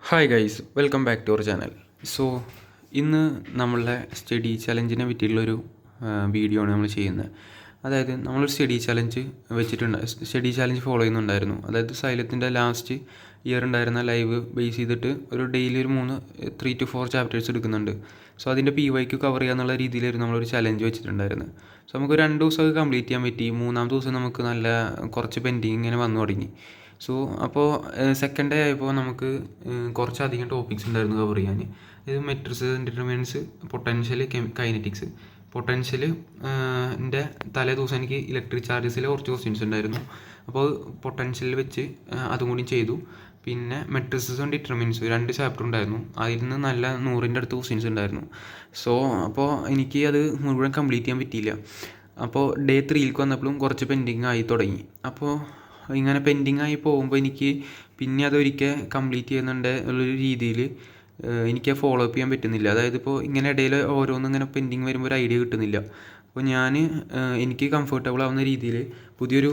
Hi guys, welcome back to our channel. So ഇന്ന് നമ്മളുടെ study ചലഞ്ചിനെ പറ്റിയുള്ളൊരു video ആണ് നമ്മൾ ചെയ്യുന്നത്. അതായത് നമ്മളൊരു സ്റ്റഡി ചലഞ്ച് വെച്ചിട്ടുണ്ട്, സ്റ്റഡി ചലഞ്ച് ഫോളോ ചെയ്യുന്നുണ്ടായിരുന്നു. അതായത് സൈലത്തിൻ്റെ ലാസ്റ്റ് ഇയർ ഉണ്ടായിരുന്ന ലൈവ് ബേസ് ചെയ്തിട്ട് ഒരു ഡെയിലി ഒരു 3 to 4 ചാപ്റ്റേഴ്സ് എടുക്കുന്നുണ്ട്. സോ അതിൻ്റെ PYQ കവർ ചെയ്യുക എന്നുള്ള രീതിയിലായിരുന്നു നമ്മളൊരു ചലഞ്ച് വെച്ചിട്ടുണ്ടായിരുന്നത്. സോ നമുക്ക് 2 ദിവസം അത് കംപ്ലീറ്റ് ചെയ്യാൻ പറ്റി. 3-ാമത്തെ ദിവസം നമുക്ക് നല്ല കുറച്ച് പെൻഡിങ് ഇങ്ങനെ വന്നു തുടങ്ങി. സോ അപ്പോൾ സെക്കൻഡ് ഡേ ആയപ്പോൾ നമുക്ക് കുറച്ചധികം ടോപ്പിക്സ് ഉണ്ടായിരുന്നു കവർ ചെയ്യാൻ. ഇത് matrix, determinants, potential, kinetics. Potential ൻ്റെ തലേ ദിവസം എനിക്ക് ഇലക്ട്രിക് ചാർജസിൽ കുറച്ച് ക്വസ്റ്റ്യൻസ് ഉണ്ടായിരുന്നു. അപ്പോൾ പൊട്ടൻഷ്യൽ വെച്ച് അതും കൂടി ചെയ്തു. പിന്നെ മെട്രിക്സും ഡിറ്റർമിനൻസും 2 ചാപ്റ്റർ ഉണ്ടായിരുന്നു. അതിൽ നിന്ന് നല്ല 100ൻ്റെ അടുത്ത് ക്വസ്റ്റ്യൻസ് ഉണ്ടായിരുന്നു. സോ അപ്പോൾ എനിക്ക് അത് മുഴുവൻ കംപ്ലീറ്റ് ചെയ്യാൻ പറ്റിയില്ല. അപ്പോൾ ഡേ 3ലേക്ക് വന്നപ്പോഴും കുറച്ച് പെൻഡിങ് ആയി തുടങ്ങി. അപ്പോൾ ഇങ്ങനെ പെൻഡിങ് ആയി പോകുമ്പോൾ എനിക്ക് പിന്നെ അതൊരിക്കൽ കംപ്ലീറ്റ് ചെയ്യുന്നുണ്ട് ഉള്ളൊരു രീതിയിൽ എനിക്ക് ഫോളോ അപ്പ് ചെയ്യാൻ പറ്റുന്നില്ല. അതായത് ഇപ്പോൾ ഇങ്ങനെ ഇടയിൽ ഓരോന്നും ഇങ്ങനെ പെൻഡിങ് വരുമ്പോൾ ഒരു ഐഡിയ കിട്ടുന്നില്ല. അപ്പോൾ ഞാൻ എനിക്ക് കംഫർട്ടബിൾ ആവുന്ന രീതിയിൽ പുതിയൊരു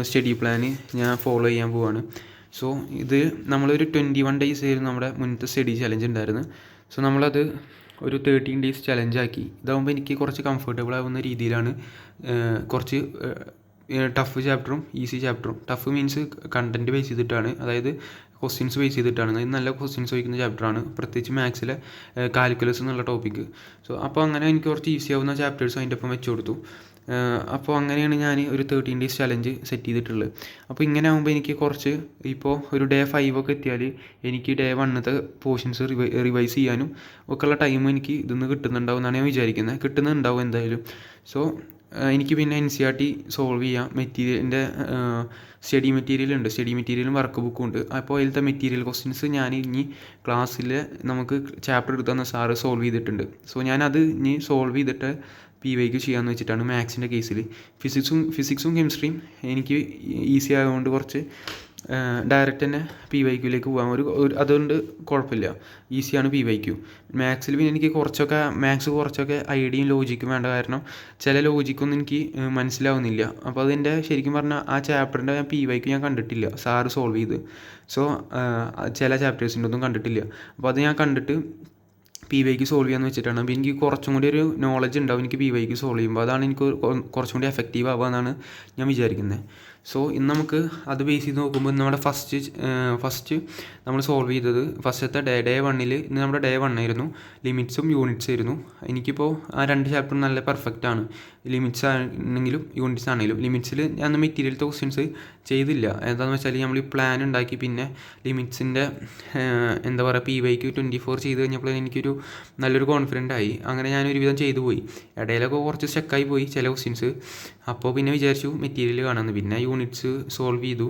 സ്റ്റഡി പ്ലാന് ഞാൻ ഫോളോ ചെയ്യാൻ പോവാണ്. സോ ഇത് നമ്മളൊരു 21 days ആയിരുന്നു നമ്മുടെ മുന്നത്തെ സ്റ്റഡി ചലഞ്ച് ഉണ്ടായിരുന്നത്. സോ നമ്മളത് ഒരു 13 days ചലഞ്ചാക്കി. ഇതാകുമ്പോൾ എനിക്ക് കുറച്ച് കംഫർട്ടബിൾ ആവുന്ന രീതിയിലാണ് കുറച്ച് ടഫ് ചാപ്റ്ററും ഈസി ചാപ്റ്ററും. ടഫ് മീൻസ് കണ്ടൻറ്റ് ബേസ് ചെയ്തിട്ടാണ്, അതായത് ക്വസ്റ്റ്യൻസ് ബേസ് ചെയ്തിട്ടാണ്. ഇത് നല്ല ക്വസ്റ്റ്യൻസ് ചോദിക്കുന്ന ചാപ്റ്ററാണ്, പ്രത്യേകിച്ച് മാത്സിലെ കാൽക്കുലസ് എന്നുള്ള ടോപ്പിക്ക്. സോ അപ്പോൾ അങ്ങനെ എനിക്ക് കുറച്ച് ഈസി ആവുന്ന ചാപ്റ്റേഴ്സ് അതിൻ്റെ ഒപ്പം വെച്ച് കൊടുത്തു. അപ്പോൾ അങ്ങനെയാണ് ഞാൻ ഒരു 13 days ചലഞ്ച് സെറ്റ് ചെയ്തിട്ടുള്ളത്. അപ്പോൾ ഇങ്ങനെ ആകുമ്പോൾ എനിക്ക് കുറച്ച് ഇപ്പോൾ ഒരു ഡേ 5 ഒക്കെ എത്തിയാൽ എനിക്ക് ഡേ 1ത്തെ പോർഷൻസ് റിവൈസ് ചെയ്യാനും ഒക്കെയുള്ള ടൈം എനിക്ക് ഇതൊന്ന് കിട്ടുന്നുണ്ടാവും എന്നാണ് ഞാൻ വിചാരിക്കുന്നത്. കിട്ടുന്നുണ്ടാവും എന്തായാലും. സോ എനിക്ക് പിന്നെ NCERT സോൾവ് ചെയ്യാം. മെറ്റീരിയലിൻ്റെ സ്റ്റഡി മെറ്റീരിയലുണ്ട്, സ്റ്റഡി മെറ്റീരിയലും വർക്ക് ബുക്കും ഉണ്ട്. അപ്പോൾ അതിലത്തെ മെറ്റീരിയൽ ക്വസ്റ്റ്യൻസ് ഞാൻ ഇനി ക്ലാസ്സിൽ നമുക്ക് ചാപ്റ്റർ എടുത്തു തന്ന സാറ് സോൾവ് ചെയ്തിട്ടുണ്ട്. സോ ഞാനത് ഇനി സോൾവ് ചെയ്തിട്ട് PYQ ചെയ്യാമെന്ന് വെച്ചിട്ടാണ് മാത്സിൻ്റെ കേസിൽ. ഫിസിക്സും കെമിസ്ട്രിയും എനിക്ക് ഈസി ആയതുകൊണ്ട് കുറച്ച് ഡയറക്റ്റ് തന്നെ PYQയിലേക്ക് പോകാൻ അതുകൊണ്ട് കുഴപ്പമില്ല, ഈസിയാണ് PYQ. മാത്സിൽ പിന്നെ എനിക്ക് കുറച്ചൊക്കെ ഐഡിയയും ലോജിക്കും വേണ്ട, കാരണം ചില ലോജിക്കൊന്നും എനിക്ക് മനസ്സിലാവുന്നില്ല. അപ്പോൾ അതിൻ്റെ ശരിക്കും പറഞ്ഞാൽ ആ ചാപ്റ്ററിൻ്റെ PYQ ഞാൻ കണ്ടിട്ടില്ല, സാറ് സോൾവ് ചെയ്ത്. സോ ചില ചാപ്റ്റേഴ്സിൻ്റെ ഒന്നും കണ്ടിട്ടില്ല. അപ്പോൾ അത് ഞാൻ കണ്ടിട്ട് PYQ സോൾവ് ചെയ്യാമെന്ന് വെച്ചിട്ടാണ്. അപ്പോൾ എനിക്ക് കുറച്ചും കൂടി ഒരു നോളജ് ഉണ്ടാവും എനിക്ക് PYQ സോൾവ് ചെയ്യുമ്പോൾ. അതാണ് എനിക്ക് കുറച്ചും കൂടി എഫക്റ്റീവ് ആവുക എന്നാണ് ഞാൻ വിചാരിക്കുന്നത്. സോ ഇന്ന് നമുക്ക് അത് ബേസ് ചെയ്ത് നോക്കുമ്പോൾ നമ്മുടെ ഫസ്റ്റ് നമ്മൾ സോൾവ് ചെയ്തത് ഫസ്റ്റത്തെ ഡേ 1ൽ ഇന്ന് നമ്മുടെ ഡേ 1 ആയിരുന്നു. ലിമിറ്റ്സും യൂണിറ്റ്സ് ആയിരുന്നു. എനിക്കിപ്പോൾ ആ 2 ചാപ്റ്ററും നല്ല പെർഫെക്റ്റ് ആണ്. ലിമിറ്റ്സ് ആണെങ്കിലും യൂണിറ്റ്സ് ആണെങ്കിലും. ലിമിറ്റ്സിൽ ഞാൻ മെറ്റീരിയലത്തെ ക്വസ്റ്റ്യൻസ് ചെയ്തില്ല. എന്താണെന്ന് വെച്ചാൽ നമ്മൾ ഈ പ്ലാൻ ഉണ്ടാക്കി പിന്നെ ലിമിറ്റ്സിൻ്റെ എന്താ പറയുക PYQ 24 ചെയ്ത് കഴിഞ്ഞപ്പോൾ എനിക്കൊരു നല്ലൊരു കോൺഫിഡൻ്റ് ആയി. അങ്ങനെ ഞാൻ ഒരുവിധം ചെയ്തു പോയി. ഇടയിലൊക്കെ കുറച്ച് സ്റ്റക്കായി പോയി ചില ക്വസ്റ്റ്യൻസ്. അപ്പോൾ പിന്നെ വിചാരിച്ചു മെറ്റീരിയൽ കാണാമെന്ന്. പിന്നെ യൂണിറ്റ്സ് സോൾവ് ചെയ്തു.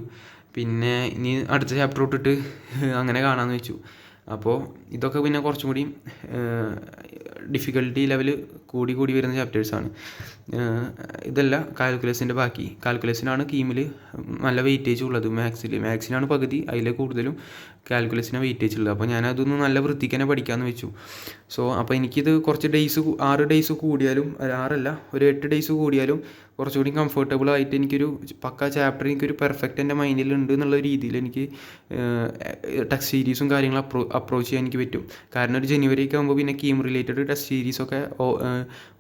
പിന്നെ ഇനി അടുത്ത ചാപ്റ്റർ തൊട്ടിട്ട് അങ്ങനെ കാണാമെന്ന് വെച്ചു. അപ്പോൾ ഇതൊക്കെ പിന്നെ കുറച്ചും കൂടി ഡിഫിക്കൽട്ടി ലെവൽ കൂടി വരുന്ന ചാപ്റ്റേഴ്സാണ്. ഇതല്ല കാൽക്കുലസിൻ്റെ ബാക്കി. കാൽക്കുലസിനാണ് കീമിൽ നല്ല വെയിറ്റേജ് ഉള്ളത്. മാത്സിനാണ് പകുതി, അതിൽ കൂടുതലും കാൽക്കുലസിന് വെയിറ്റേജ് ഉള്ളത്. അപ്പോൾ ഞാനതൊന്ന് നല്ല വൃത്തിക്ക് തന്നെ പഠിക്കാമെന്ന് വെച്ചു. സോ അപ്പോൾ എനിക്കിത് കുറച്ച് 6 days കൂടിയാലും, 6 ഒരു 8 days കൂടിയാലും കുറച്ചുകൂടി കംഫർട്ടബിൾ ആയിട്ട് എനിക്കൊരു പക്ക ചാപ്റ്റർ എനിക്കൊരു പെർഫെക്റ്റ് എൻ്റെ മൈൻഡിലുണ്ട് എന്നുള്ള രീതിയിൽ എനിക്ക് ടെക്സ്റ്റ് സീരീസും കാര്യങ്ങളും അപ്രോച്ച് ചെയ്യാൻ എനിക്ക് പറ്റും. കാരണം ഒരു ജനുവരിയൊക്കെ ആകുമ്പോൾ പിന്നെ കീം റിലേറ്റഡ് ടെക്സ്റ്റ് സീരീസൊക്കെ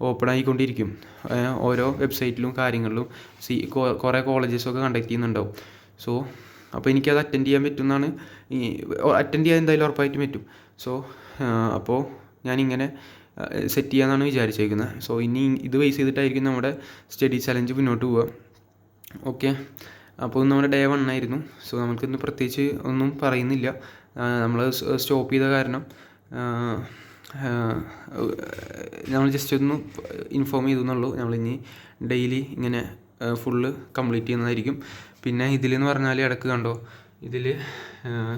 ഓപ്പൺ ആയിക്കൊണ്ടിരിക്കും ഓരോ വെബ്സൈറ്റിലും കാര്യങ്ങളിലും. കുറേ കോളേജസൊക്കെ കണ്ടക്ട് ചെയ്യുന്നുണ്ടാവും. സോ അപ്പോൾ എനിക്കത് അറ്റൻഡ് ചെയ്യാൻ പറ്റുമെന്നാണ്, അറ്റൻഡ് ചെയ്യാൻ എന്തായാലും ഉറപ്പായിട്ടും പറ്റും. സോ അപ്പോൾ ഞാനിങ്ങനെ സെറ്റ് ചെയ്യാമെന്നാണ് വിചാരിച്ചേക്കുന്നത്. സോ ഇനി ഇത് ബേസ് ചെയ്തിട്ടായിരിക്കും നമ്മുടെ സ്റ്റഡി ചലഞ്ച് മുന്നോട്ട് പോവുക. ഓക്കെ, അപ്പോൾ നമ്മുടെ ഡേ 1 ആയിരുന്നു. സോ നമുക്കിന്ന് പ്രത്യേകിച്ച് ഒന്നും പറയുന്നില്ല. നമ്മൾ സ്റ്റോപ്പ് ചെയ്ത കാരണം നമ്മൾ ജസ്റ്റ് ഒന്ന് ഇൻഫോം ചെയ്തു എന്നുള്ളൂ. നമ്മളിനി ഡെയിലി ഇങ്ങനെ ഫുള്ള് കംപ്ലീറ്റ് ചെയ്യുന്നതായിരിക്കും. പിന്നെ ഇതിലെന്ന് പറഞ്ഞാൽ ഇടയ്ക്ക് ഇതിൽ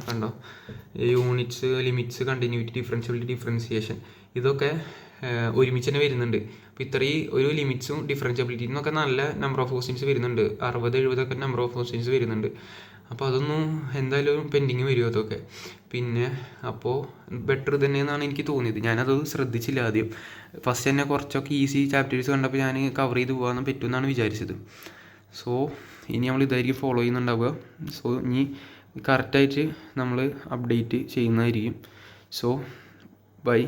കണ്ടോ units, limits, continuity, differentiability, differentiation ഇതൊക്കെ ഒരുമിച്ച് തന്നെ വരുന്നുണ്ട്. അപ്പോൾ ഇത്രയും ഒരു ലിമിറ്റ്സും ഡിഫറൻഷ്യബിലിറ്റിയും എന്നൊക്കെ നല്ല നമ്പർ ഓഫ് ക്വസ്റ്റ്യൻസ് വരുന്നുണ്ട്. 60-70 നമ്പർ ഓഫ് ക്വസ്റ്റ്യൻസ് വരുന്നുണ്ട്. അപ്പോൾ അതൊന്നും എന്തായാലും പെൻഡിങ് വരും അതൊക്കെ. പിന്നെ അപ്പോൾ ബെറ്റർ തന്നെയെന്നാണ് എനിക്ക് തോന്നിയത്. ഞാനത് ശ്രദ്ധിച്ചില്ല ആദ്യം. ഫസ്റ്റ് തന്നെ കുറച്ചൊക്കെ ഈസി ചാപ്റ്റേഴ്സ് കണ്ടപ്പോൾ ഞാൻ കവർ ചെയ്ത് പോകാൻ പറ്റുമെന്നാണ് വിചാരിച്ചത്. സോ ഇനി നമ്മൾ ഇതായിരിക്കും ഫോളോ ചെയ്യുന്നുണ്ടാവുക. സോ ഇനി കറക്റ്റായിട്ട് നമ്മൾ അപ്ഡേറ്റ് ചെയ്യുന്നതായിരിക്കും. So by.